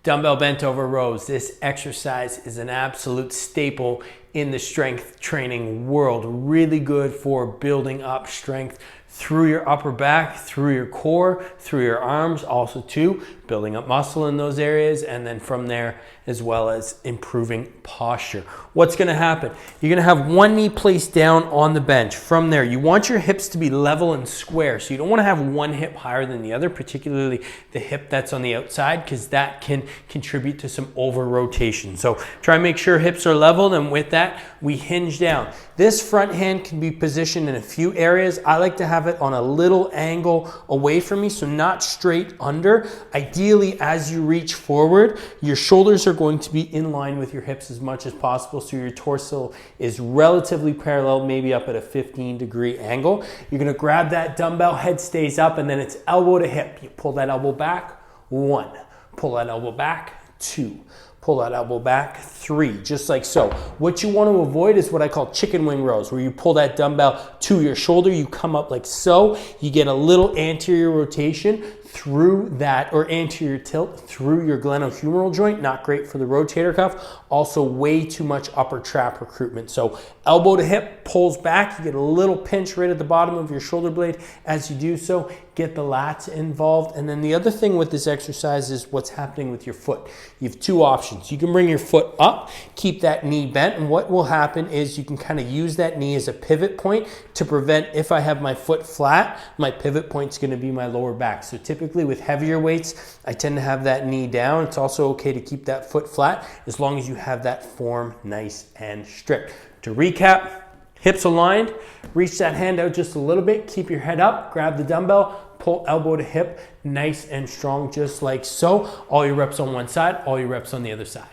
Dumbbell bent over rows. This exercise is an absolute staple in the strength training world. Really good for building up strength through your upper back, through your core, through your arms, also too, building up muscle in those areas, and then from there, as well as improving posture. What's gonna happen? You're gonna have one knee placed down on the bench. From there, you want your hips to be level and square, so you don't wanna have one hip higher than the other, particularly the hip that's on the outside, because that can contribute to some over rotation. So try and make sure hips are leveled, and with that, we hinge down. This front hand can be positioned in a few areas. I like to have it on a little angle away from me, so not straight under. Ideally, as you reach forward, your shoulders are going to be in line with your hips as much as possible, so your torso is relatively parallel, maybe up at a 15-degree angle. You're gonna grab that dumbbell, head stays up, and then it's elbow to hip. You pull that elbow back, 1. Pull that elbow back, 2. Pull that elbow back, 3, just like so. What you want to avoid is what I call chicken wing rows, where you pull that dumbbell to your shoulder, you come up like so, you get a little anterior rotation through that, or anterior tilt through your glenohumeral joint. Not great for the rotator cuff. Also way too much upper trap recruitment. So elbow to hip, pulls back, you get a little pinch right at the bottom of your shoulder blade as you do so. Get the lats involved. And then the other thing with this exercise is what's happening with your foot. You have two options. You can bring your foot up, keep that knee bent, and what will happen is you can kind of use that knee as a pivot point to prevent, if I have my foot flat, my pivot point's gonna be my lower back. So typically with heavier weights, I tend to have that knee down. It's also okay to keep that foot flat as long as you have that form nice and strict. To recap, hips aligned, reach that hand out just a little bit, keep your head up, grab the dumbbell, pull elbow to hip, nice and strong, just like so. All your reps on one side, all your reps on the other side.